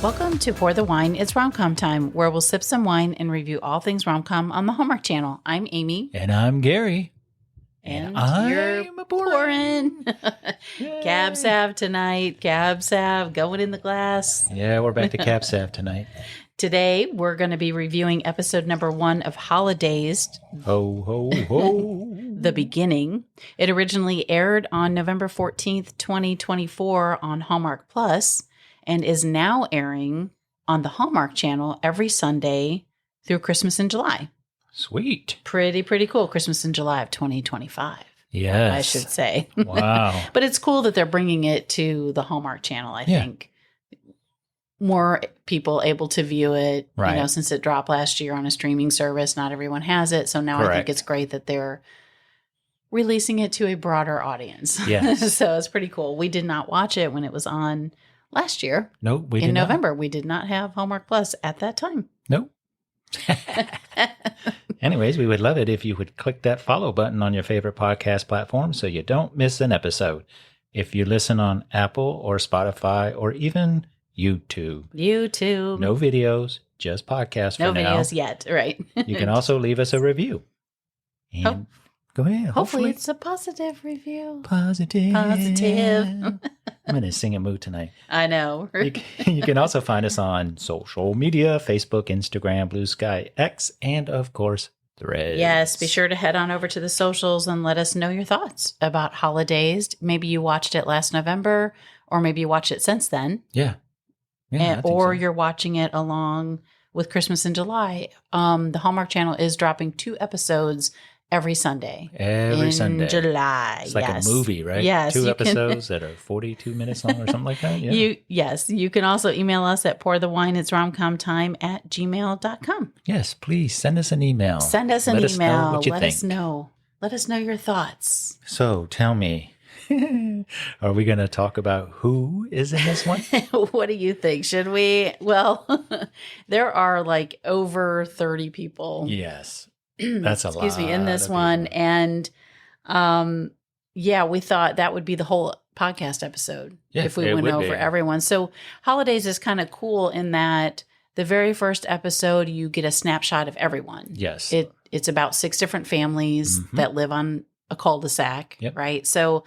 Welcome to Pour the Wine, It's Rom-Com Time, where we'll sip some wine and review all things rom-com on the Hallmark Channel. I'm Amy. And I'm Gary. And you're pouring. Cab Sav tonight. Cab Sav going in the glass. Yeah, we're back to Cab Sav tonight. Today, we're going to be reviewing episode number 1 of Holidazed. Ho, ho, ho. The beginning. It originally aired on November 14th, 2024 on Hallmark Plus and is now airing on the Hallmark Channel every Sunday through Christmas in July. Sweet. Pretty cool. Christmas in July of 2025. Yes. I should say. Wow. But it's cool that they're bringing it to the Hallmark Channel, I think. More people able to view it, right. Since it dropped last year on a streaming service. Not everyone has it. So now I think it's great that they're releasing it to a broader audience. Yes. So it's pretty cool. We did not watch it when it was on last year. Nope, we did in November. We did not have Hallmark Plus at that time. Nope. Anyways, we would love it if you would click that follow button on your favorite podcast platform so you don't miss an episode. If you listen on Apple or Spotify or even YouTube. No videos, just podcasts for now. No videos yet, right. You can also leave us a review. And go ahead. Hopefully it's a positive review. Positive. I'm in a singing mood tonight. I know. You can also find us on social media, Facebook, Instagram, Blue Sky, X, and of course, Threads. Yes, be sure to head on over to the socials and let us know your thoughts about Holidazed. Maybe you watched it last November, or maybe you watched it since then. Yeah. Or you're watching it along with Christmas in July. The Hallmark Channel is dropping 2 episodes every Sunday. Every Sunday. July. It's like a movie, right? Yes. 2 episodes that are 42 minutes long or something like that. Yeah. You can also email us at pourthewineitsromcomtime@gmail.com. Yes, please send us an email. Send us an email. Let us know what you Let think. us know. Let us know your thoughts. So tell me, are we going to talk about who is in this one? What do you think? Should we? Well, there are like over 30 people. Yes. That's a lot. Excuse me, in this one. And we thought that would be the whole podcast episode if we went over everyone. So Holidays is kind of cool in that the very first episode, you get a snapshot of everyone. Yes. It's about 6 different families that live on a cul-de-sac, right? So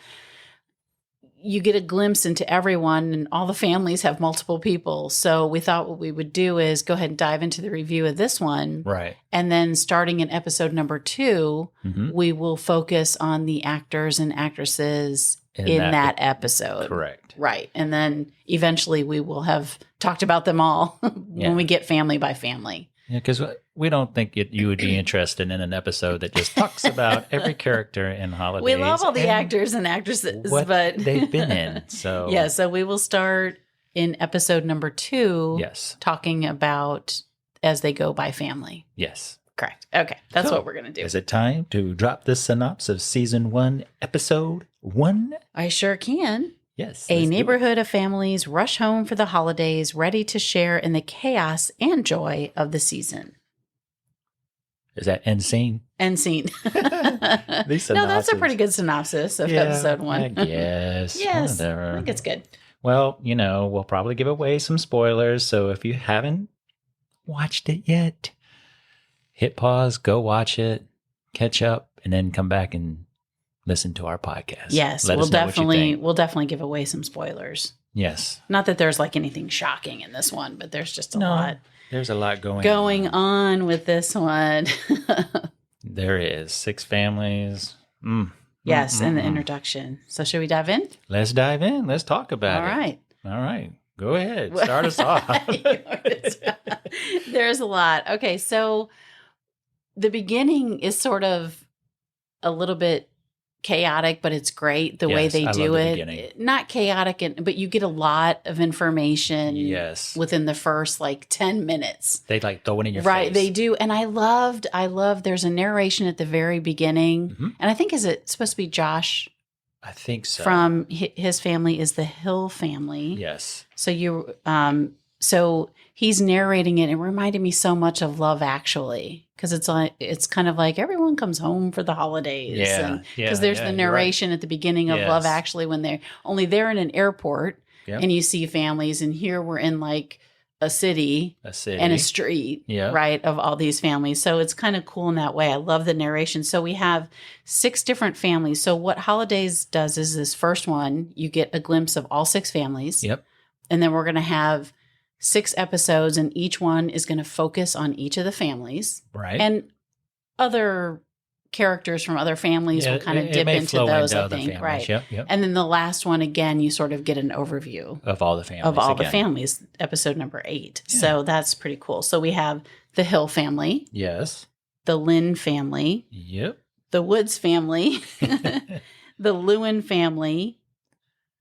you get a glimpse into everyone, and all the families have multiple people. So we thought what we would do is go ahead and dive into the review of this one. Right. And then starting in episode number 2, we will focus on the actors and actresses in that episode. Correct. Right. And then eventually we will have talked about them all when we get family by family. Yeah, because we don't think you would be interested in an episode that just talks about every character in Holidays. We love all the actors and actresses, but they've been in. So so we will start in episode number 2. Yes, talking about as they go by family. Yes, correct. Okay, that's what we're gonna do. Is it time to drop the synopsis of season 1, episode 1? I sure can. Yes. A neighborhood of families rush home for the holidays, ready to share in the chaos and joy of the season. Is that end scene? End scene. No, that's a pretty good synopsis of episode 1. I guess. Yes. Whatever. I think it's good. Well, we'll probably give away some spoilers. So if you haven't watched it yet, hit pause, go watch it, catch up, and then come back and listen to our podcast. Yes, we'll definitely give away some spoilers. Yes. Not that there's like anything shocking in this one, but there's just a lot. There's a lot going on with this one. There is 6 families. Yes, and the introduction. So should we dive in? Let's dive in. Let's talk about it. All right. Go ahead. Start us off. There's a lot. Okay, so the beginning is sort of a little bit chaotic, but it's great the way they do it. Not chaotic, but you get a lot of information within the first 10 minutes. They throw it in your face. Right, they do. And I love there's a narration at the very beginning. And I think, is it supposed to be Josh? I think so. From his family is the Hill family. Yes. So so he's narrating it. It reminded me so much of Love Actually, because it's kind of like everyone comes home for the holidays. Yeah. Because there's the narration at the beginning of Love Actually when they're in an airport and you see families, and here we're in a city and a street, right, of all these families. So it's kind of cool in that way. I love the narration. So we have 6 different families. So what Holidazed does is this first one, you get a glimpse of all 6 families. Yep. And then we're going to have 6 episodes, and each one is going to focus on each of the families. Right. And other characters from other families will kind of dip into those, I think. Right. Yep. And then the last one, again, you sort of get an overview of all the families. The families, episode number 8. Yeah. So that's pretty cool. So we have the Hill family. Yes. The Lynn family. Yep. The Woods family. The Lewin family.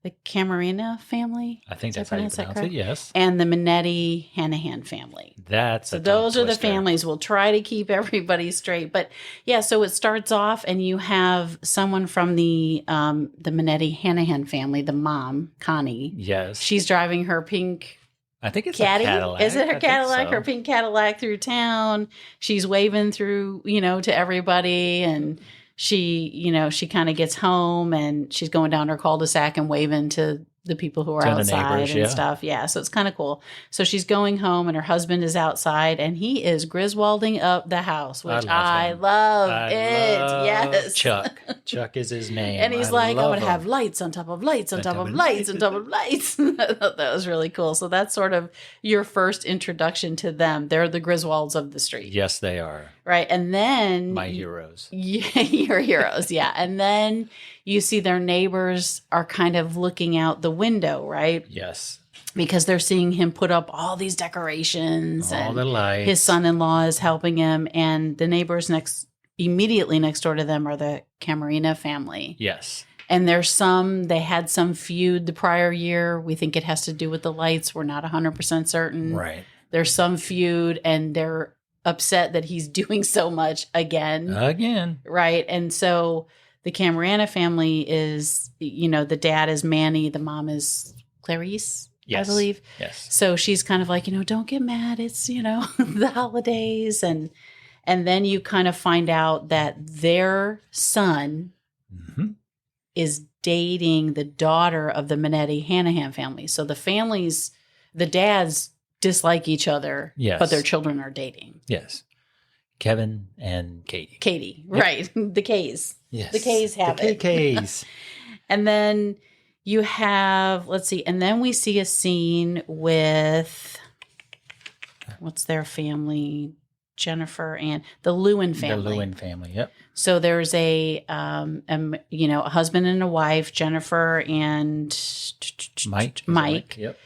The Camarena family. I think that's how you pronounce it, yes. And the Minetti Hanahan family. So those are the families. We'll try to keep everybody straight. But yeah, so it starts off and you have someone from the Minetti Hanahan family, the mom, Connie. Yes. She's driving her pink I think it's Caddy. A Cadillac. Is it her Cadillac? So. Her pink Cadillac through town. She's waving through, to everybody, and she kind of gets home and she's going down her cul-de-sac and waving to the people who are outside and stuff. Yeah. So it's kind of cool. So she's going home and her husband is outside and he is Griswolding up the house, which I love it. Yes. Chuck. Chuck is his name. And he's I'm going to have lights on top of lights on top of lights on top of lights. I thought that was really cool. So that's sort of your first introduction to them. They're the Griswolds of the street. Yes, they are. Right. And then my heroes. Yeah, your heroes. Yeah. And then you see their neighbors are kind of looking out the window, right? Yes. Because they're seeing him put up all these decorations. All the lights. His son-in-law is helping him. And the neighbors immediately next door to them are the Camarena family. Yes. And they had some feud the prior year. We think it has to do with the lights. We're not 100% certain. Right. There's some feud and they're upset that he's doing so much again. Right. And so the Camarena family is, the dad is Manny, the mom is Clarice, yes. I believe. Yes. So she's kind of like, don't get mad. It's, the holidays. And then you kind of find out that their son is dating the daughter of the Minetti Hanahan family. So the dads dislike each other, yes. but their children are dating. Yes. Kevin and Katie. Katie, yep. Right. The K's. Yes. The K's have it. The KKs. And then you have, and then we see a scene with, what's their family? Jennifer and the Lewin family. The Lewin family, yep. So there's a husband and a wife, Jennifer and Mike. Yep.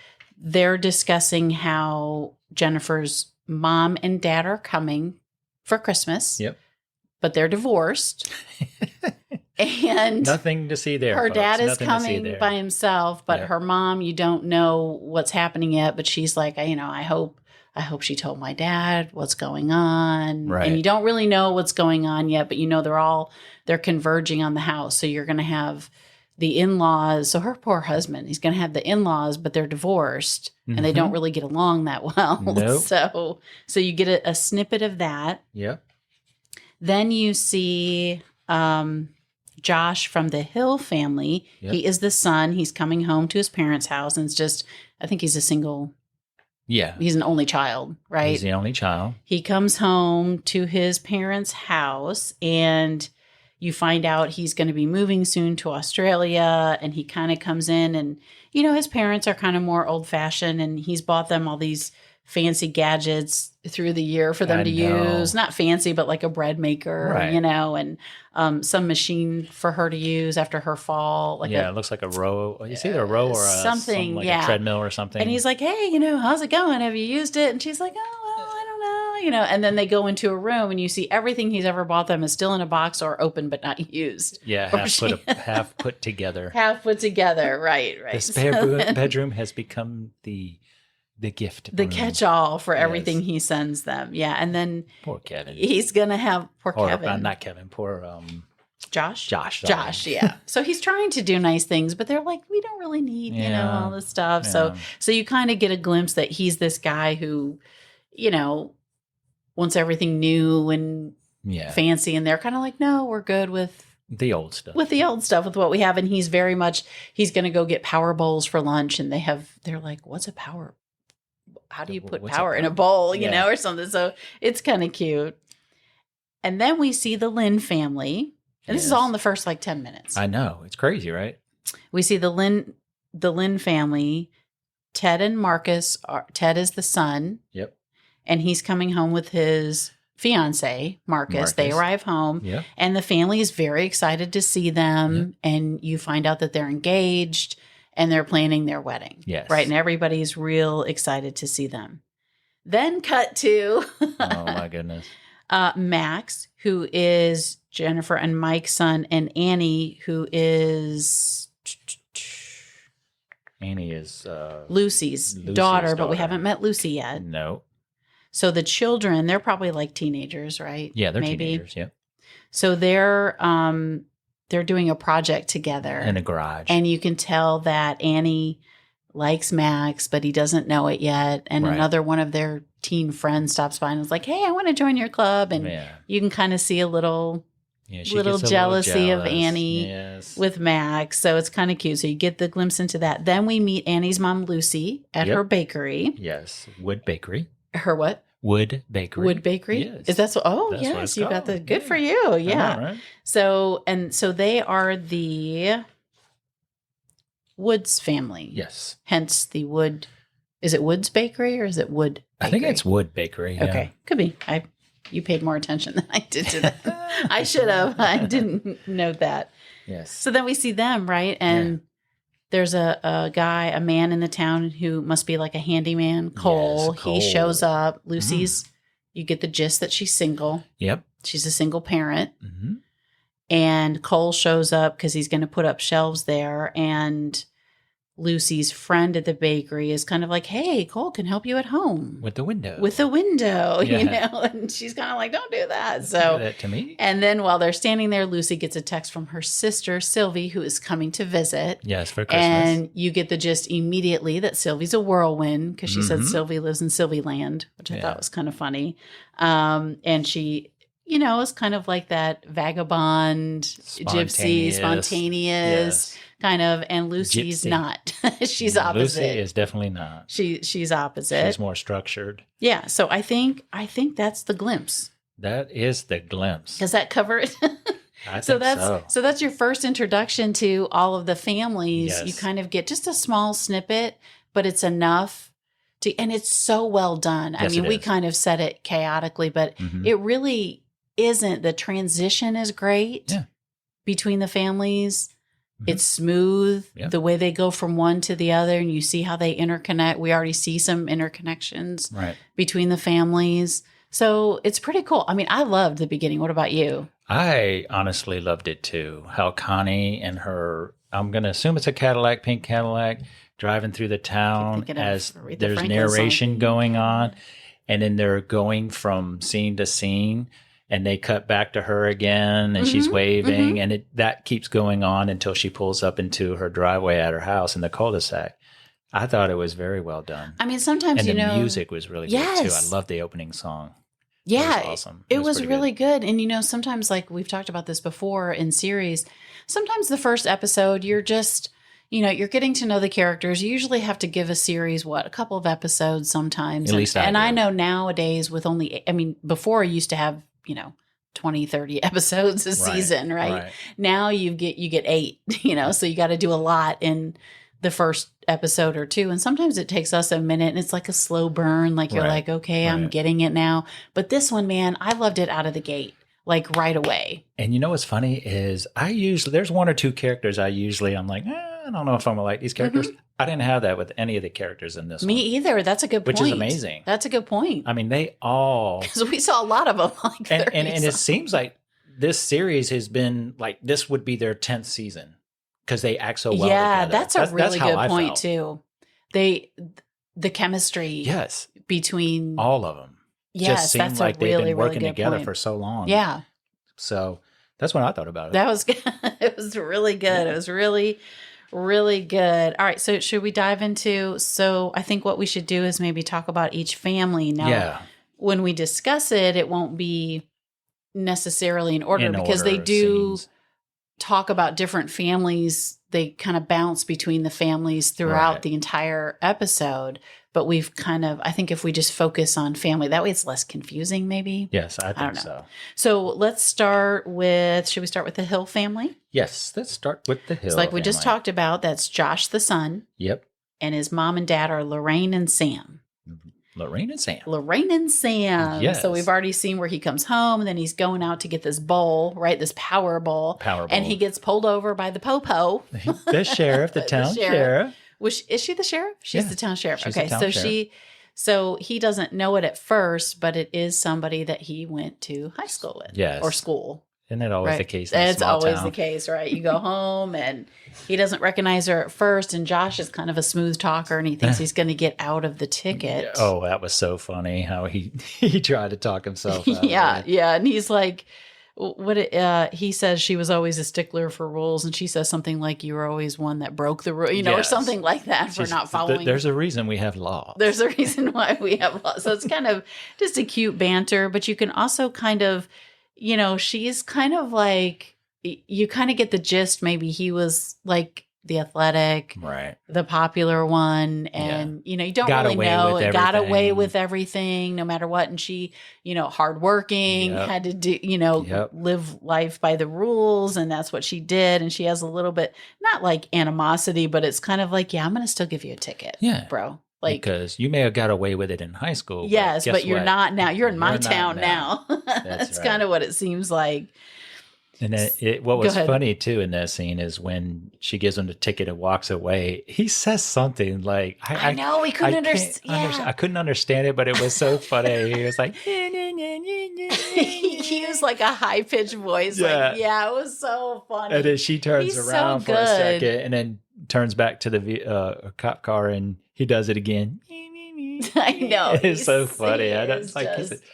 They're discussing how Jennifer's mom and dad are coming for Christmas. Yep. But they're divorced. And nothing to see there. Her folks. dad is nothing coming by himself, but her mom, you don't know what's happening yet. But she's like, I hope she told my dad what's going on. Right. And you don't really know what's going on yet, but they're converging on the house. So you're going to have the in-laws. So her poor husband, he's going to have the in-laws, but they're divorced and they don't really get along that well. Nope. So you get a snippet of that. Yep. Then you see Josh from the Hill family. Yep. He is the son. He's coming home to his parents' house, and I think he's a single. Yeah. He's an only child, right? He's the only child. He comes home to his parents' house, and you find out he's going to be moving soon to Australia, and he kind of comes in, and his parents are kind of more old-fashioned, and he's bought them all these fancy gadgets through the year for them to use. Not fancy, but like a bread maker, right. And some machine for her to use after her fall. It looks like a row. It's either a row or something, a treadmill or something. And he's like, hey, how's it going? Have you used it? And she's like, oh, well, I don't know. And then they go into a room and you see everything he's ever bought them is still in a box or open but not used. Yeah, half put together. Half put together, right. The spare bedroom has become the gift room. The catch-all for everything he sends them. Yeah, and then poor Kevin. He's going to have Kevin. Not Kevin, poor Josh? Josh, yeah. So he's trying to do nice things, but they're like, we don't really need, all this stuff. Yeah. So you kind of get a glimpse that he's this guy who, wants everything new and fancy, and they're kind of like, no, we're good with the old stuff. With what we have. And he's going to go get power bowls for lunch, and they're like, what's a power? how do you put What's power up, in a bowl, you Yeah. know, or something. So it's kind of cute. And then we see the Lynn family. And this is all in the first like 10 minutes. I know. It's crazy, right? We see the Lynn family. Ted and Marcus Ted is the son. Yep. And he's coming home with his fiance, Marcus. They arrive home. Yep. And the family is very excited to see them. Yep. And you find out that they're engaged and they're planning their wedding. Yes. Right. And everybody's real excited to see them. Then cut to oh my goodness. Max, who is Jennifer and Mike's son, and Annie, who is Lucy's daughter, but we haven't met Lucy yet. No. So the children, they're probably like teenagers, right? Yeah, they're teenagers, yeah. So they're doing a project together. In a garage. And you can tell that Annie likes Max, but he doesn't know it yet. And another one of their teen friends stops by and is like, hey, I want to join your club. And you can kind of see a little jealousy of Annie with Max. So it's kind of cute. So you get the glimpse into that. Then we meet Annie's mom, Lucy, at her bakery. Yes. Wood Bakery. Her what? Wood Bakery. Wood Bakery? Yes. Is that so? Oh, That's yes. You got the good for you. Yeah. Know, right? So they are the Woods family. Yes. Hence the Wood. Is it Woods Bakery or is it Wood Bakery? I think it's Wood Bakery. Yeah. Okay. Could be. You paid more attention than I did to that. I should have. I didn't note that. Yes. So then we see them, right? And there's a man in the town who must be like a handyman, Cole. Yes, Cole. He shows up. Lucy's, you get the gist that she's single. Yep. She's a single parent. Mm-hmm. And Cole shows up because he's going to put up shelves there. And Lucy's friend at the bakery is kind of like, hey, Cole can help you at home. With the window. You know? And she's kind of like, don't do that. So do that to me. And then while they're standing there, Lucy gets a text from her sister, Sylvie, who is coming to visit. Yes, for Christmas. And you get the gist immediately that Sylvie's a whirlwind because she said Sylvie lives in Sylvie Land, which I thought was kind of funny. And she, you know, is kind of like that vagabond, gypsy, spontaneous kind of. And Lucy's not. She's opposite. Lucy is definitely not. She's opposite. She's more structured. Yeah. So I think that's the glimpse. That is the glimpse. Does that cover it? So that's your first introduction to all of the families. Yes. You kind of get just a small snippet, but it's enough to, and it's so well done. Yes, I mean, we kind of said it chaotically, but it really isn't. The transition is great between the families. It's smooth, the way they go from one to the other, and you see how they interconnect. We already see some interconnections between the families. So it's pretty cool. I mean, I loved the beginning. What about you? I honestly loved it too. How Connie and her, I'm going to assume it's a Cadillac, pink Cadillac, driving through the town as there's narration going on. And then they're going from scene to scene. And they cut back to her again, and she's waving, and that keeps going on until she pulls up into her driveway at her house in the cul-de-sac. I thought it was very well done. I mean, sometimes, and the music was really good, too. I love the opening song. Yeah, it was awesome. It was really good. And, you know, sometimes, like we've talked about this before in series, sometimes the first episode, you're just, you know, you're getting to know the characters. You usually have to give a series, a couple of episodes sometimes. At least I know nowadays with only, I mean, before I used to have, you know, 20, 30 episodes a season, right? Now you get 8, you know, so you got to do a lot in the first episode or two. And sometimes it takes us a minute and it's like a slow burn. Like you're like, okay, I'm getting it now. But this one, man, I loved it out of the gate, like right away. And you know what's funny is there's one or two characters I'm like, I don't know if I'm going to like these characters. I didn't have that with any of the characters in this Me either. That's a good point. Which is amazing. That's a good point. I mean, they all... Because we saw a lot of them. Like and it seems like this series has been like, this would be their 10th season because they act so well together. Yeah, that's a really good point too. The chemistry between... all of them. Yes, just seemed like they've been working together for so long. Yeah. So that's what I thought about it. That was good. It was really good. It was really... really good. All right. So should we dive into, I think what we should do is maybe talk about each family. Now, when we discuss it, it won't be necessarily in order because they do talk about different families. They kind of bounce between the families throughout the entire episode. But we've kind of, I think if we just focus on family, that way it's less confusing maybe. Yes, I think so. So let's start with, should we start with the Hill family? Yes, let's start with the Hill It's like we family. just talked about, that's Josh the son. Yep. And his mom and dad are Lorraine and Sam. Lorraine and Sam. Lorraine and Sam. Yes. So we've already seen where he comes home and then he's going out to get this bowl, right? This power bowl. And he gets pulled over by the po-po. The sheriff, the town sheriff. Which, is she the sheriff? She's the town sheriff. She's okay. the town sheriff. So he doesn't know it at first, but it is somebody that he went to high school with. Yes. Or school. Isn't that always the case? It's always the case, right? You go home and he doesn't recognize her at first, and Josh is kind of a smooth talker, and he thinks he's going to get out of the ticket. Oh, that was so funny how he tried to talk himself out. Yeah, and he's like, he says she was always a stickler for rules, and she says something like, "You were always one that broke the rule," or something like that for not following. There's a reason we have laws. There's a reason why we have laws. So it's kind of just a cute banter, but you can also kind of. She's kind of like, you kind of get the gist. Maybe he was like the athletic, right? The popular one. And, you don't really know. It got away with everything no matter what. And she, hardworking, had to do, live life by the rules. And that's what she did. And she has a little bit, not like animosity, but it's kind of like, I'm going to still give you a ticket. Yeah. Bro. Because you may have got away with it in high school. Yes, but you're not now. You're in my town now. That's kind of what it seems like. And then what was funny too in that scene is when she gives him the ticket and walks away, he says something like, I know, we couldn't understand. I couldn't understand it, but it was so funny. He was like, he used like a high pitched voice. It was so funny. And then she turns around for a second and then turns back to the cop car and he does it again. I know. It's so funny.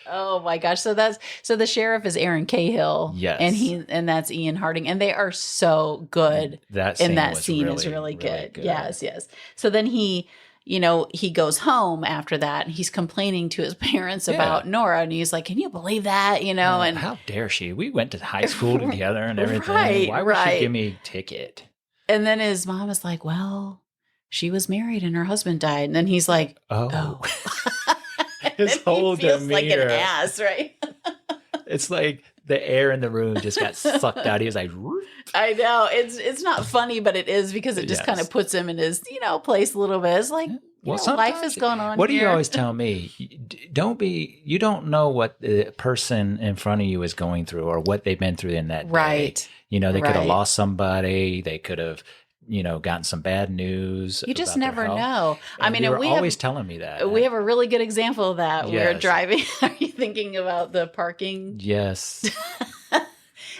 Oh my gosh. So the sheriff is Aaron Cahill. Yes. And that's Ian Harding. And they are so good. That scene is really good. Yes. So then he goes home after that and he's complaining to his parents about Nora. And he's like, can you believe that? And how dare she? We went to high school together and everything. Right, Why would she give me a ticket? And then his mom is like, well, she was married and her husband died. And then he's like, oh. His whole he feels demeanor. like an ass, right? It's like the air in the room just got sucked out. He was like, I know. It's not funny, but it is because it just kind of puts him in his, place a little bit. It's like, life is going on. What do you always tell me? You don't know what the person in front of you is going through or what they've been through in that day. Right. They could have lost somebody. They could have, gotten some bad news. You just never know. And we always telling me that. We have a really good example of that. Yes. We're driving. Are you thinking about the parking? Yes.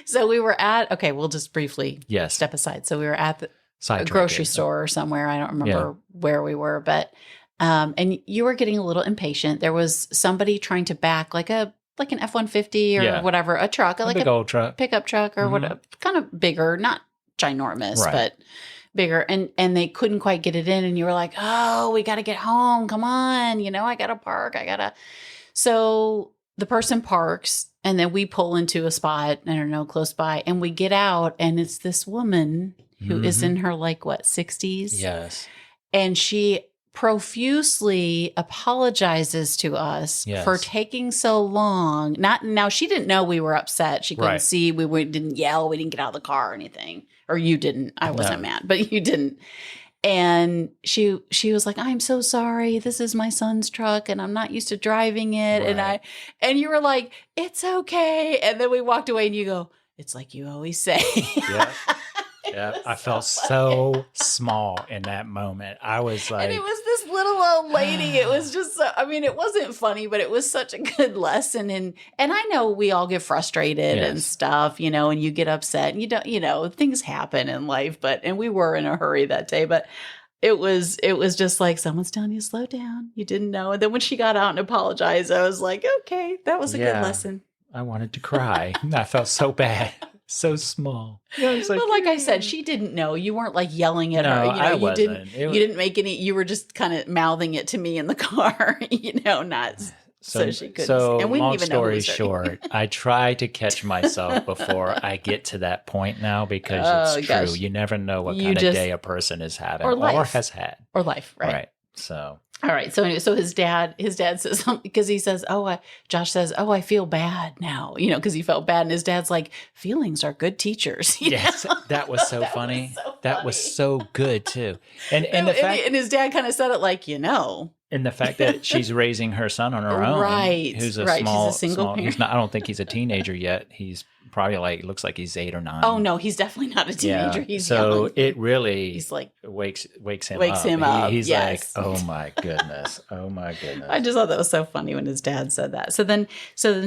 So we were we'll just briefly step aside. So we were at a grocery store or somewhere. I don't remember where we were, but, and you were getting a little impatient. There was somebody trying to back like an F-150 or whatever, a truck, like a big old truck, pickup truck or whatever, kind of bigger, not ginormous, but bigger. And they couldn't quite get it in. And you were like, oh, we got to get home. Come on. I got to park. So the person parks and then we pull into a spot, I don't know, close by, and we get out and it's this woman who is in her 60s. Yes. And she profusely apologizes to us for taking so long. Now she didn't know we were upset. She couldn't see. We didn't yell. We didn't get out of the car or anything. Or you didn't. I wasn't mad, but you didn't. And she was like, I'm so sorry. This is my son's truck and I'm not used to driving it. Right. And you were like, it's okay. And then we walked away and you go, it's like you always say. Yeah, I felt so small in that moment. I was like... And it was this little old lady. It was just so... it wasn't funny, but it was such a good lesson. And I know we all get frustrated and stuff, and you get upset. And you don't, things happen in life. And we were in a hurry that day. But it was just like, someone's telling you, slow down. You didn't know. And then when she got out and apologized, I was like, okay, that was a good lesson. I wanted to cry. I felt so bad. So small. Like I said, she didn't know. You weren't yelling at her. I wasn't. You didn't make any. You were just kind of mouthing it to me in the car. Not. So she couldn't. And we didn't long even story know short, I try to catch myself before I get to that point now because it's true. Gosh. You never know what kind of day a person is having or has had. Or life, right? Right. So. All right. So anyway, so his dad says something because he says, Josh says, I feel bad now, because he felt bad. And his dad's like, feelings are good teachers. Yes. That was so funny. That was so good too. And the fact, and his dad kind of said it like, and the fact that she's raising her son on her own, right? Who's She's a single parent. He's not. I don't think he's a teenager yet. He's probably looks like he's 8 or 9. Oh no, he's definitely not a teenager. He's so young. It really he's like wakes him up. He's yes. like, oh my goodness. I just thought that was so funny when his dad said that. So then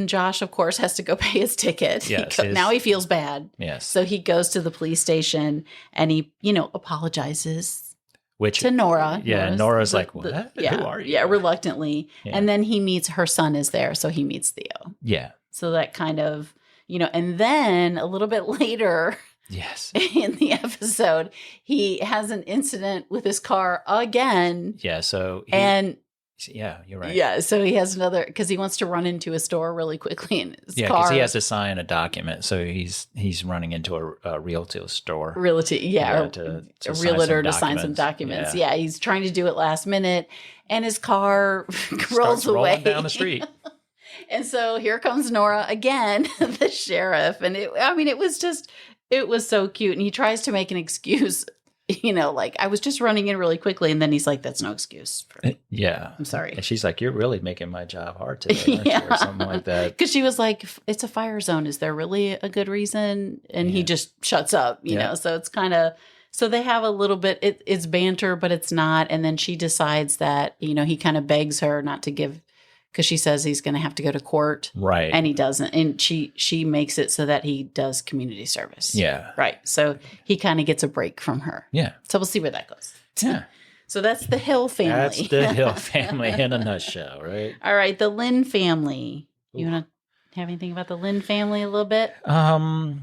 Josh, of course, has to go pay his ticket. Yes, now he feels bad. Yes. So he goes to the police station and he, apologizes. To Nora. Yeah, Nora's like, what? Who are you? Yeah, reluctantly. Yeah. And then he meets, her son is there, so he meets Theo. Yeah. So that kind of, and then a little bit later, yes, in the episode, he has an incident with his car again. Yeah, so yeah, you're right. Yeah, so he has another because he wants to run into a store really quickly in his car. Yeah, because he has to sign a document, so he's running into a realty store. A realtor to sign some documents. Yeah, he's trying to do it last minute, and his car rolls away down the street. And so here comes Nora again, the sheriff, and it was so cute, and he tries to make an excuse. Like I was just running in really quickly. And then he's like, that's no excuse. Yeah. I'm sorry. And she's like, you're really making my job hard today. Aren't you? Or something like that. Because she was like, it's a fire zone. Is there really a good reason? And he just shuts up, you know? So it's kind of, so they have a little bit, it's banter, but it's not. And then she decides that, he kind of begs her not to give, because she says he's going to have to go to court. Right. And he doesn't. And she makes it so that he does community service. Yeah. Right. So he kind of gets a break from her. Yeah. So we'll see where that goes. Yeah. So that's the Hill family. That's the Hill family in a nutshell, right? All right. The Lynn family. You want to have anything about the Lynn family a little bit? The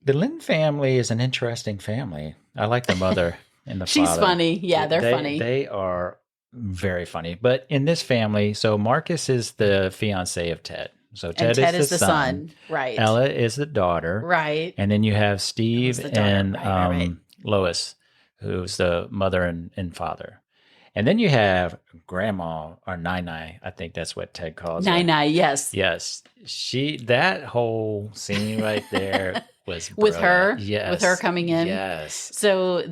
Lynn family is an interesting family. I like the mother and the father. She's funny. Yeah, they're funny. They are very funny. But in this family, so Marcus is the fiance of Ted. So Ted is the son. Right. Ella is the daughter. Right. And then you have Steve and Lois, who's the mother and father. And then you have Grandma or Nai, I think that's what Ted calls her. Nai, yes. Yes. That whole scene right there was with her. Yes. With her coming in. Yes. So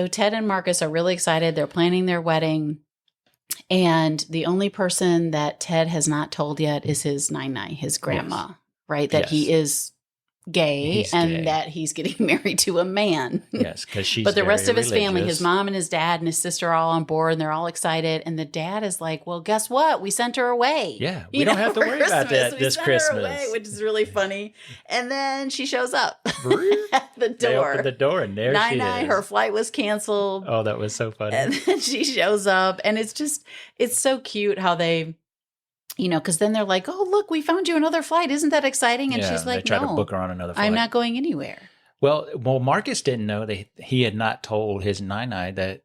Ted and Marcus are really excited. They're planning their wedding. And the only person that Ted has not told yet is his Nai, his grandma, right? That he is gay that he's getting married to a man. Yes, because she's But the rest of his religious. family, his mom and his dad and his sister are all on board and they're all excited. And the dad is like, well, guess what? We sent her away. Yeah, we don't have to worry about that this Christmas. Her away, which is really funny. And then she shows up at the door. They open the door and there she is. Her flight was canceled. Oh, that was so funny. And then she shows up and it's so cute how they... because then they're like, oh, look, we found you another flight. Isn't that exciting? And she's like, they try to book her on another flight. I'm not going anywhere. Well, Marcus didn't know that he had not told his Nai that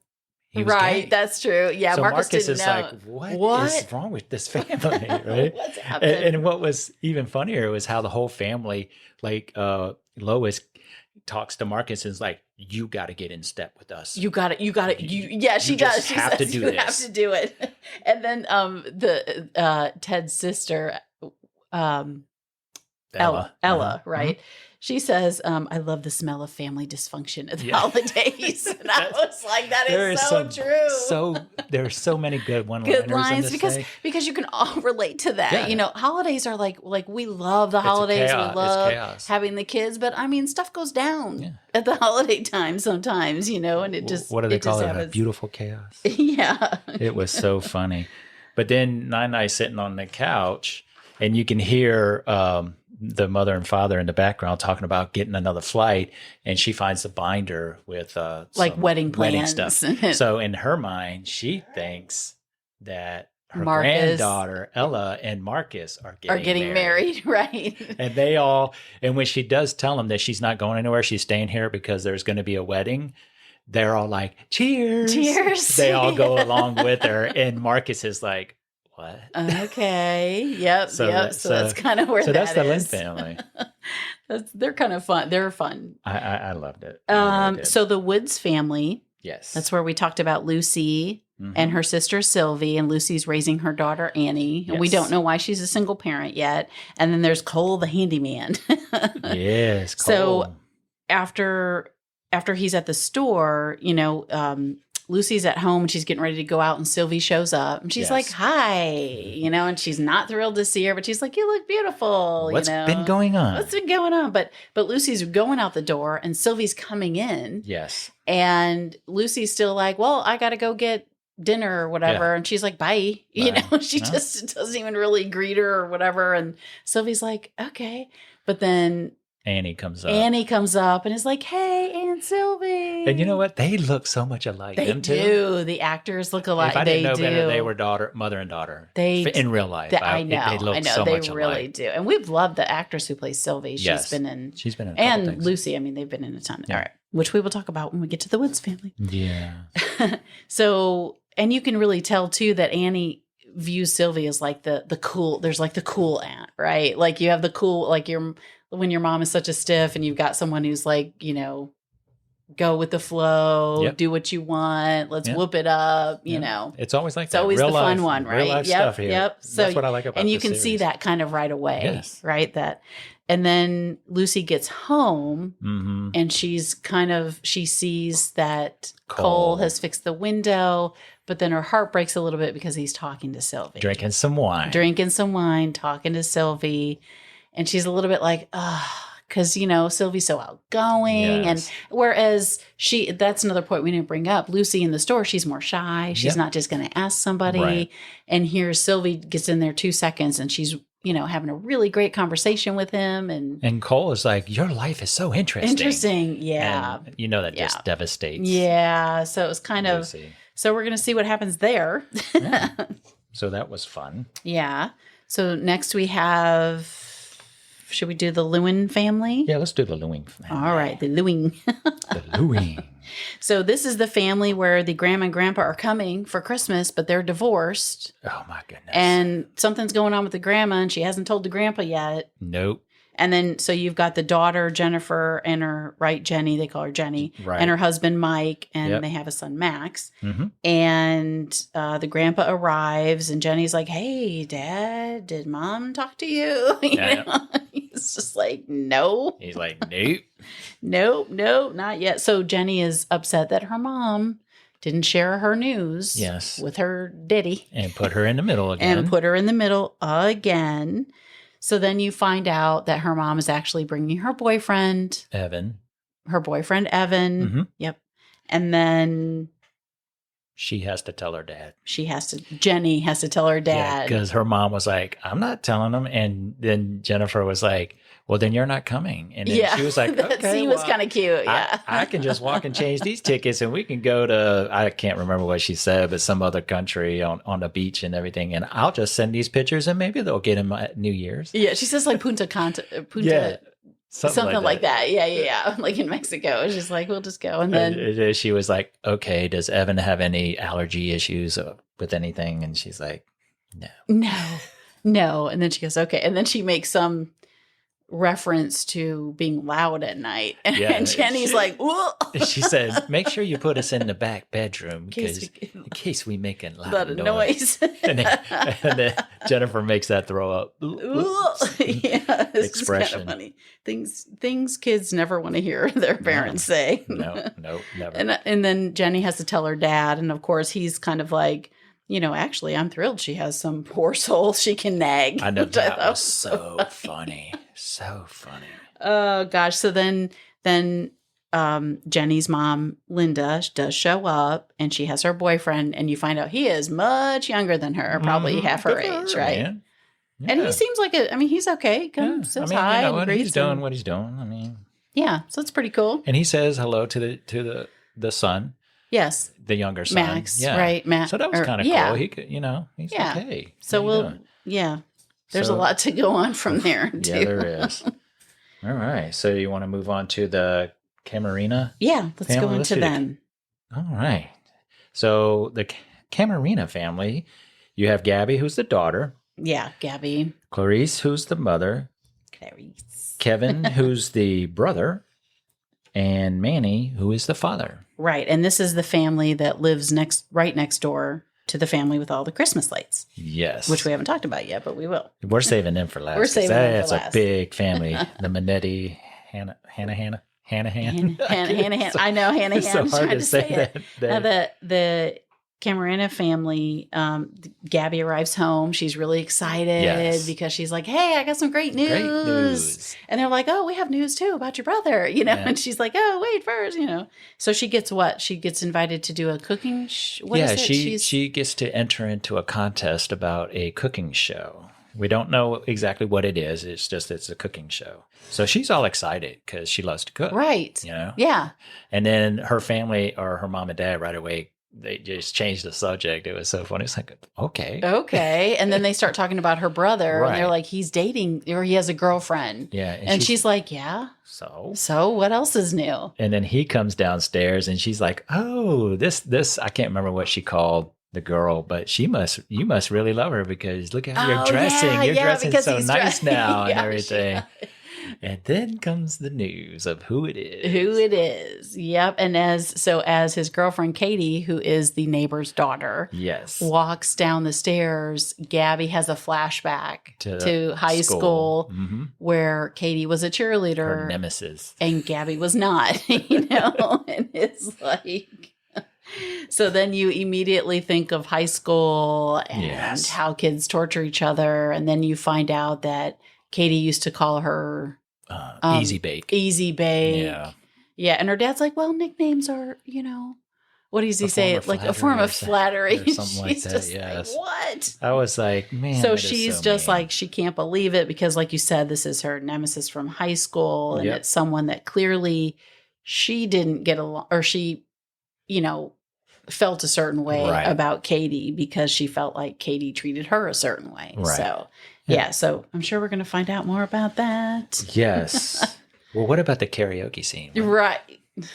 he was gay. That's true. Yeah, so Marcus didn't is know. Like, what is wrong with this family, right? What's happening? And what was even funnier was how the whole family, like Lois talks to Marcus and is like, you got to get in step with us. You got it. Yeah, she does. She have says to do you this. have to do it. And then the Ted's sister, Ella, right? She says, I love the smell of family dysfunction at the holidays. And I was like, that is so true. There are so many good one-liners good lines because you can all relate to that. Yeah. Holidays are like we love the holidays. We love having the kids, but I mean, stuff goes down at the holiday time sometimes, and it just what do they call it? A beautiful chaos. Yeah, it was so funny. But then Nai sitting on the couch, and you can hear the mother and father in the background talking about getting another flight, and she finds the binder with wedding plans stuff. So in her mind, she thinks that her granddaughter Ella and Marcus are getting married, right? And when she does tell them that she's not going anywhere, she's staying here because there's going to be a wedding, they're all like, cheers. Cheers. They all go along with her, and Marcus is like, what? Okay. Yep. So yep. So that's kind of where so that that's the Lynn is. family. They're kind of fun. They're fun. I loved it. I really did. So the Woods family. Yes. That's where we talked about Lucy and her sister Sylvie, and Lucy's raising her daughter Annie. And we don't know why she's a single parent yet. And then there's Cole the handyman. Yes, Cole. So after he's at the store, Lucy's at home and she's getting ready to go out, and Sylvie shows up and she's like, "Hi," and she's not thrilled to see her, but she's like, "You look beautiful." What's been going on? What's been going on? But Lucy's going out the door and Sylvie's coming in. Yes. And Lucy's still like, "Well, I got to go get dinner or whatever." Yeah. And she's like, "Bye." She just doesn't even really greet her or whatever. And Sylvie's like, "Okay." But then Annie comes up and is like, "Hey, Aunt Sylvie." And you know what? They look so much alike. They do. The actors look alike. If I didn't know better, they were mother and daughter. In real life. I know. They look so much alike. They really do. And we've loved the actress who plays Sylvie. She's been in a couple and things. Lucy. I mean, they've been in a ton. Yeah. All right. Which we will talk about when we get to the Woods family. Yeah. So, and you can really tell too that Annie views Sylvie as like the cool. There's like the cool aunt, right? Like you have the cool, like when your mom is such a stiff and you've got someone who's like, go with the flow, do what you want, let's whoop it up, It's always like it's always the fun one, right? Real life stuff here. Yep. So that's what I like about and you can see that kind of right away, right? And then Lucy gets home and she sees that Cole has fixed the window, but then her heart breaks a little bit because he's talking to Sylvie. Drinking some wine, talking to Sylvie. And she's a little bit like, because, Sylvie's so outgoing. Yes. And whereas that's another point we didn't bring up. Lucy in the store, she's more shy. She's not just going to ask somebody. Right. And here Sylvie gets in there 2 seconds and she's, having a really great conversation with him. And Cole is like, your life is so interesting. Interesting. Yeah. And that just devastates. Yeah. So it was kind Lucy. Of, so we're going to see what happens there. Yeah. So that was fun. Yeah. So next we have... Should we do the Lewin family? Yeah, let's do the Lewin family. All right, the Lewin. The Lewin. So this is the family where the grandma and grandpa are coming for Christmas, but they're divorced. Oh, my goodness. And something's going on with the grandma, and she hasn't told the grandpa yet. Nope. And then, so you've got the daughter, Jennifer, and her, Jenny, they call her Jenny, and her husband, Mike, and they have a son, Max. Mm-hmm. And the grandpa arrives, and Jenny's like, "Hey, Dad, did Mom talk to you?" He's just like, "No." He's like, "Nope." Nope, not yet. So Jenny is upset that her mom didn't share her news with her daddy. And put her in the middle again. So then you find out that her mom is actually bringing her boyfriend. Evan. Mm-hmm. Yep. And then... She has to tell her dad. Jenny has to tell her dad. Because her mom was like, "I'm not telling him." And then Jennifer was like, "Well, then you're not coming." And then she was like, "Okay." He was kind of cute. Yeah. I can just walk and change these tickets and we can go to, I can't remember what she said, but some other country on the beach and everything. And I'll just send these pictures and maybe they'll get him at New Year's. Yeah. She says like Punta Cana. Something like that. Yeah. Like in Mexico. It's just like, we'll just go. And then she was like, "Okay, does Evan have any allergy issues with anything?" And she's like, No. And then she goes, "Okay." And then she makes some reference to being loud at night. And Jenny's like, "Whoa." She said, "Make sure you put us in the back bedroom in case we make a lot of noise." and then Jennifer makes that throw up expression. Kind of funny. Things kids never want to hear their parents say. No, never. And then Jenny has to tell her dad. And of course, he's kind of like, actually, I'm thrilled she has some poor soul she can nag. I know, that was so funny. So funny. Oh, gosh. So then Jenny's mom, Linda, does show up, and she has her boyfriend, and you find out he is much younger than her, probably half her age, right? Man. Yeah. And he seems like he's okay. He comes, says hi, and he's doing what he's doing. Yeah, so it's pretty cool. And he says hello to the son. Yes. The younger son. Max, right? Matt. So that was kind of cool. He could, he's okay. So there's a lot to go on from there, too. Yeah, there is. All right. So you want to move on to the Camarena? Yeah, let's go into them. All right. So the Camarena family, You have Gabby, who's the daughter. Yeah, Gabby. Clarice, who's the mother. Clarice. Kevin, who's the brother. And Manny, who is the father. Right. And this is the family that lives right next door to the family with all the Christmas lights. Yes. Which we haven't talked about yet, but we will. We're saving them for last. We're saving them for last. That's a big family. The Minetti, Hannah. I know, Hannah. It's so hard to say that. The Camarena family, Gabby arrives home. She's really excited because she's like, hey, I got some great news. And they're like, oh, we have news too about your brother, And she's like, oh, wait first, So she gets what? She gets invited to do a cooking she gets to enter into a contest about a cooking show. We don't know exactly what it is. It's just it's a cooking show. So she's all excited because she loves to cook. Right. Yeah. And then her family or her mom and dad right away, they just changed the subject. It was so funny. It's like, okay. And then they start talking about her brother and they're like, he's dating or he has a girlfriend. Yeah. And she's like, yeah. So what else is new? And then he comes downstairs and she's like, oh, this, I can't remember what she called the girl, but you must really love her because look how you're dressing. You're dressing so nice now and everything. And then comes the news of who it is. Yep. And as his girlfriend Katie, who is the neighbor's daughter, walks down the stairs, Gabby has a flashback to high school where Katie was a cheerleader. Her nemesis. And Gabby was not, and it's like... So then you immediately think of high school and how kids torture each other. And then you find out that Katie used to call her Easy Bake. Easy Bake. Yeah. Yeah. And her dad's like, well, nicknames are, what does he say? Like a form of flattery. Or something like that. Yes. Like, what? I was like, man. So she's just like, she can't believe it because, like you said, this is her nemesis from high school. And it's someone that clearly she didn't get along, or she, felt a certain way about Katie because she felt like Katie treated her a certain way. Right. So, so I'm sure we're going to find out more about that. Yes. Well, what about the karaoke scene? Right.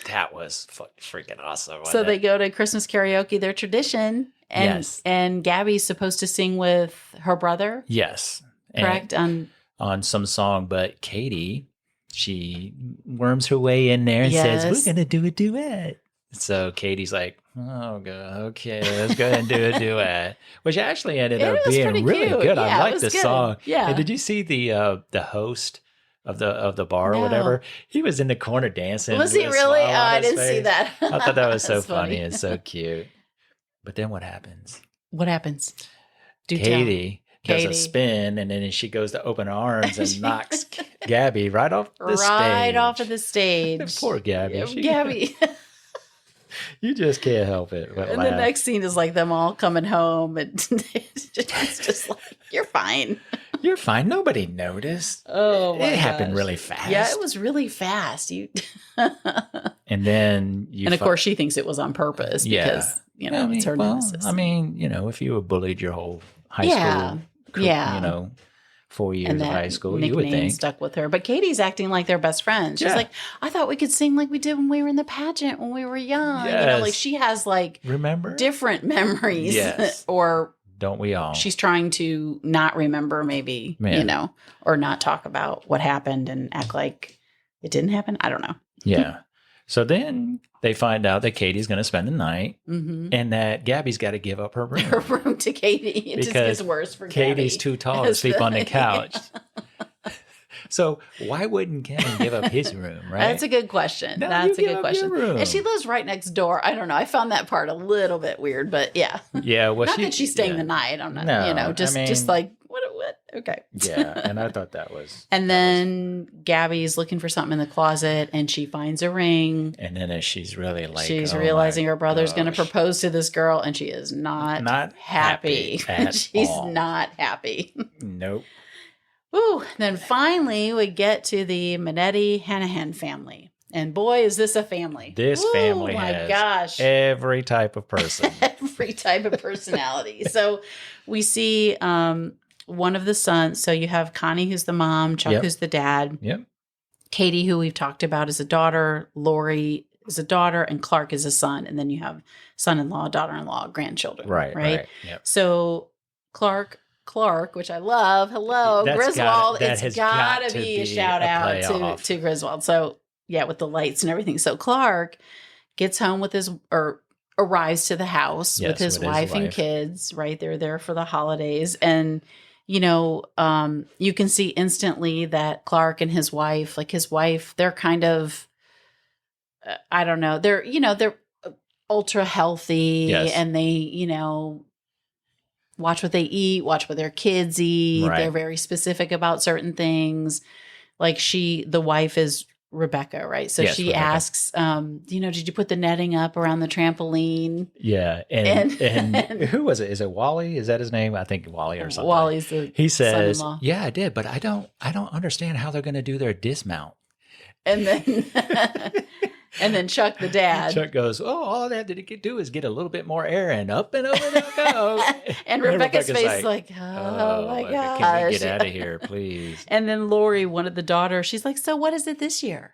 That was freaking awesome. So they go to Christmas karaoke, their tradition, and Gabby's supposed to sing with her brother. Yes. Correct? On some song, but Katie, she worms her way in there and says, we're going to do a duet. So Katie's like, oh, God, okay, let's go ahead and do a duet, which actually ended up being really good. I liked the song. Yeah. And did you see the host of the bar or whatever? He was in the corner dancing. Was he really? Oh, I didn't see that. I thought that was so funny and so cute. But then what happens? What happens? Katie does a spin, and then she goes to open her arms and knocks Gabby right off the stage. Right off of the stage. Poor Gabby. Gabby. You just can't help it. And the next scene is like them all coming home, and it's just like, you're fine. You're fine. Nobody noticed. Oh, my It happened really fast. Yeah, it was really fast. And then of course, she thinks it was on purpose because, it's her nemesis. I mean, if you were bullied your whole high school, 4 years of high school, you would think. Stuck with her. But Katie's acting like they're best friends. She's like, I thought we could sing like we did when we were in the pageant when we were young. Yes. Like she has different memories. Yes. Or don't we all? She's trying to not remember maybe, or not talk about what happened and act like it didn't happen. I don't know. Yeah. So then they find out that Katie's going to spend the night and that Gabby's got to give up her room. Her room to Katie. It just gets worse for Gabby. Katie's too tall to sleep on the couch. So why wouldn't Kevin give up his room, right? That's a good question. No, That's a good question. And she lives right next door. I don't know. I found that part a little bit weird, but yeah. Yeah. Well, not that she's staying the night. I don't know. No, just like, what? Okay. Yeah. And I thought that was. And then Gabby's looking for something in the closet and she finds a ring. And then as she's really like, she's realizing her brother's going to propose to this girl and she is not happy. She's not happy. Nope. Ooh, then finally we get to the Minetti-Hanahan family. And boy, is this a family. This family has every type of person. Every type of personality. So we see one of the sons. So you have Connie, who's the mom, Chuck, who's the dad. Yep. Katie, who we've talked about, is a daughter. Lori is a daughter. And Clark is a son. And then you have son-in-law, daughter-in-law, grandchildren. Right. Right. Yep. So Clark, which I love. Hello, Griswold. It's got to be a shout out to Griswold. So yeah, with the lights and everything. So Clark gets home with arrives to the house with his wife and kids, right? They're there for the holidays. And, you can see instantly that Clark and his wife, they're kind of, I don't know. They're ultra healthy and they, watch what they eat, watch what their kids eat. Right. They're very specific about certain things. Like the wife is Rebecca, right? So she Rebecca asks, did you put the netting up around the trampoline? Yeah. And who was it? Is it Wally? Is that his name? I think Wally or something. Wally's the He says, son-in-law. Yeah, I did, but I don't understand how they're going to do their dismount. And then and then Chuck, the dad. Chuck goes, all they have to do is get a little bit more air and up and over they'll go. And Rebecca's face is like, oh my gosh. Can we get out of here, please? And then Lori, one of the daughters, she's like, so what is it this year?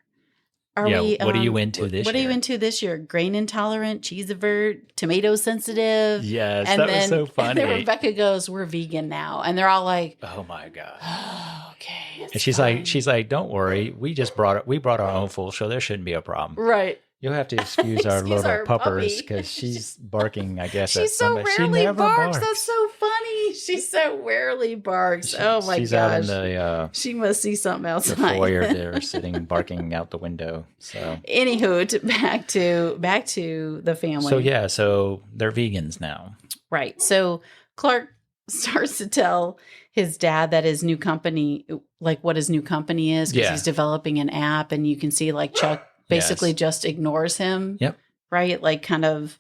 What are you into this year? What are you into this year? Grain intolerant, cheese avert, tomato sensitive? Yes, and that was so funny. And then Rebecca goes, we're vegan now. And they're all like, oh my gosh. Oh, okay. And she's like, don't worry. We brought our own food, so there shouldn't be a problem. Right. You'll have to excuse our little puppers because she's barking, I guess. She so rarely barks. That's so funny. She so rarely barks. Oh my gosh. She's out in the she must see something outside. The foyer there sitting barking out the window. So anywho, back to the family. So they're vegans now. Right. So Clark starts to tell his dad that his new company, like what his new company is, because he's developing an app, and you can see like Chuck basically just ignores him. Yep. Right. Like kind of,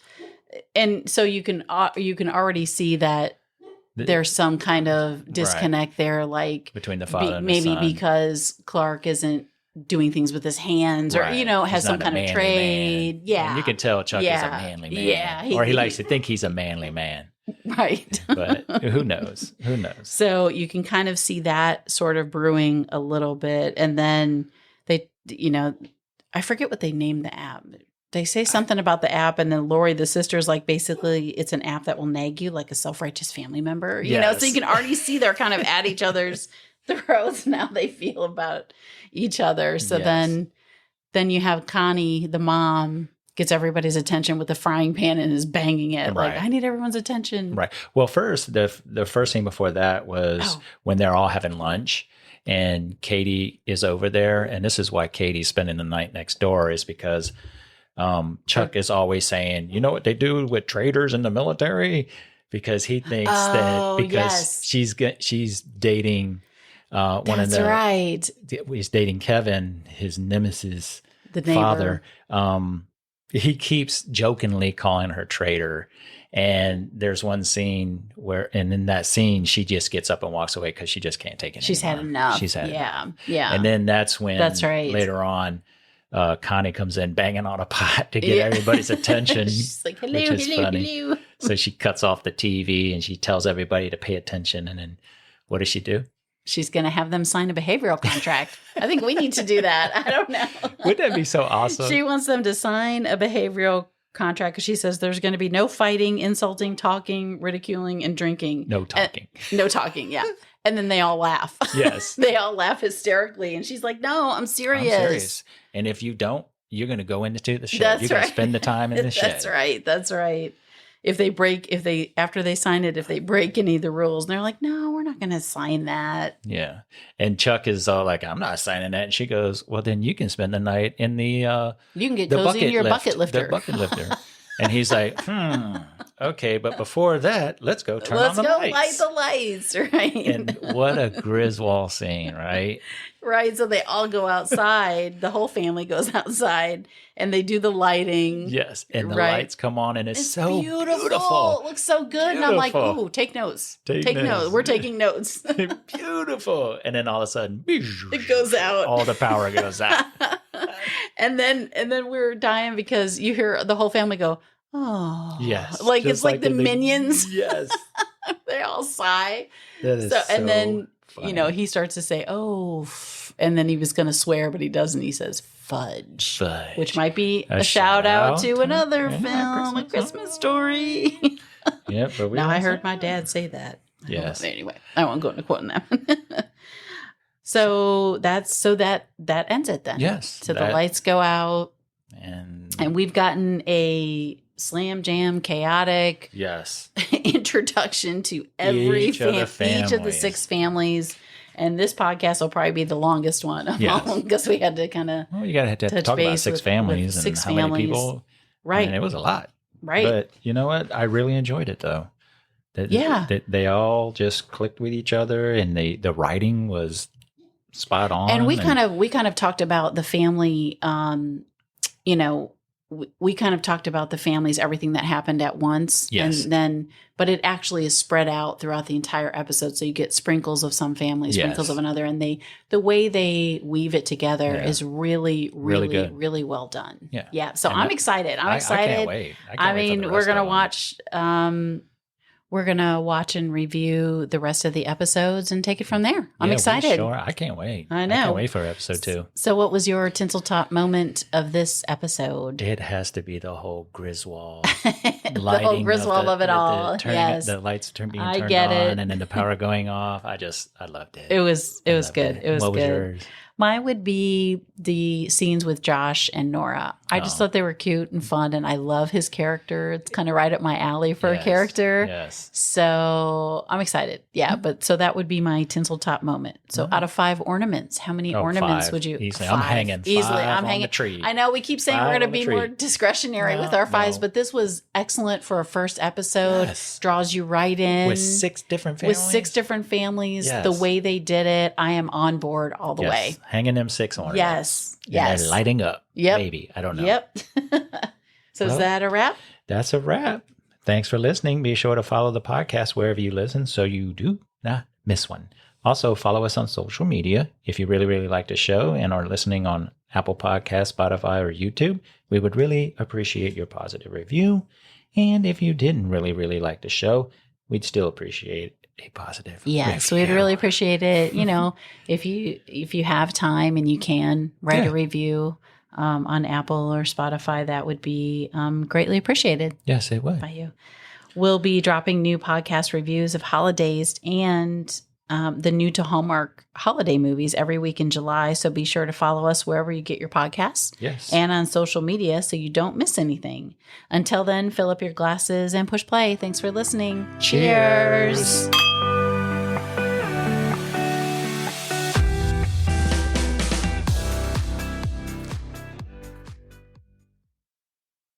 and so you can already see that there's some kind of disconnect there, like between the father and maybe the son. Because Clark isn't doing things with his hands or, has some kind of trade. Man. Yeah. And you can tell Chuck is a manly man. Yeah. He likes to think he's a manly man. Right. But who knows? So you can kind of see that sort of brewing a little bit. And then they, I forget what they named the app. They say something about the app, and then Lori, the sister's like, basically, it's an app that will nag you like a self-righteous family member. You know, so you can already see they're kind of at each other's throats and how they feel about each other. So then you have Connie, the mom, gets everybody's attention with the frying pan and is banging it. Like, I need everyone's attention. Right. Well, first, the first thing before that was when they're all having lunch. And Katie is over there, and this is why Katie's spending the night next door, is because Chuck is always saying, you know what they do with traitors in the military? Because he thinks that because she's dating one of the right. He's dating Kevin, his nemesis, the father. He keeps jokingly calling her traitor. And there's one scene and in that scene, she just gets up and walks away because she just can't take it anymore. Had enough. She's had enough. Yeah. And then that's when later on, Connie comes in banging on a pot to get everybody's attention. She's like, hello, which is funny. So she cuts off the TV and she tells everybody to pay attention. And then what does she do? She's going to have them sign a behavioral contract. I think we need to do that. I don't know. Wouldn't that be so awesome? She wants them to sign a behavioral contract because she says there's going to be no fighting, insulting, talking, ridiculing, and drinking. No talking. No talking, yeah. And then they all laugh. Yes. They all laugh hysterically. And she's like, no, I'm serious. And if you don't, you're going to go into the shed. You're going to spend the time in the shed. That's right. After they sign it, if they break any of the rules, and they're like, no, we're not going to sign that. Yeah. And Chuck is all like, I'm not signing that. And she goes, well, then you can spend the night in the you can get cozy in your bucket lifter. The bucket lifter. And he's like, okay, but before that, let's go turn on the lights. Let's go light the lights, right? And what a Griswold scene, right? Right, so they all go outside. The whole family goes outside, and they do the lighting. Yes, and the lights come on, and it's so beautiful. It looks so good. Beautiful. And I'm like, ooh, take notes. Take notes. We're taking notes. Beautiful. And then all of a sudden, it goes out. All the power goes out. and then we're dying because you hear the whole family go, oh. Yes. Like it's like the Minions. Yes. They all sigh. That is so and then funny. he starts to say, oh, and then he was going to swear, but he doesn't. He says, fudge. Which might be a shout out to another film, A Christmas Story. Yeah, but now I heard my dad say that. Yes. Anyway, I won't go into quoting that. So that ends it then. Yes. So the lights go out, and we've gotten a slam jam chaotic introduction to each of the 6 families. And this podcast will probably be the longest one of all, because we had to kind of you got to talk about 6 families and how many people. Right. I mean, it was a lot. Right. But you know what? I really enjoyed it, though. That they all just clicked with each other, and the writing was spot on. And we kind of talked about the family, we kind of talked about the families, everything that happened at once. Yes. And then, but it actually is spread out throughout the entire episode. So you get sprinkles of some family, sprinkles of another. And the way they weave it together is really, really, really, really well done. Yeah. Yeah. So I'm excited. I'm excited. I can't wait. We're going to watch, we're going to watch and review the rest of the episodes and take it from there. I'm excited. Sure. I can't wait. I know. I can't wait for episode 2. So what was your tinsel top moment of this episode? It has to be the whole Griswold the whole Griswold of it all. Yes. The lights being turned on and then the power going off. I loved it. It was good. It was good. What was yours? Mine would be the scenes with Josh and Nora. I just thought they were cute and fun, and I love his character. It's kind of right up my alley for a character. Yes. So I'm excited. Yeah, but so that would be my tinsel top moment. So out of 5 ornaments, how many ornaments 5. would you? Easily. 5. I'm hanging 5 I'm hanging the tree. I know we keep saying we're going to be more discretionary with our 5s, but this was excellent for a first episode. Yes. Draws you right in. With 6 different families. Yes. The way they did it, I am on board all the way. Hanging them 6 ornaments. Yes. And they're lighting up. Yep. Maybe. I don't know. Yep. So is that a wrap? That's a wrap. Thanks for listening. Be sure to follow the podcast wherever you listen so you do not miss one. Also, follow us on social media. If you really, really like the show and are listening on Apple Podcasts, Spotify, or YouTube, we would really appreciate your positive review. And if you didn't really, really like the show, we'd still appreciate a positive Yes, review. we'd really appreciate it. If you have time and you can write a review on Apple or Spotify, that would be greatly appreciated. Yes, it would. By you. We'll be dropping new podcast reviews of Holidazed and the new to Hallmark holiday movies every week in July. So be sure to follow us wherever you get your podcasts. Yes. And on social media so you don't miss anything. Until then, fill up your glasses and push play. Thanks for listening. Cheers.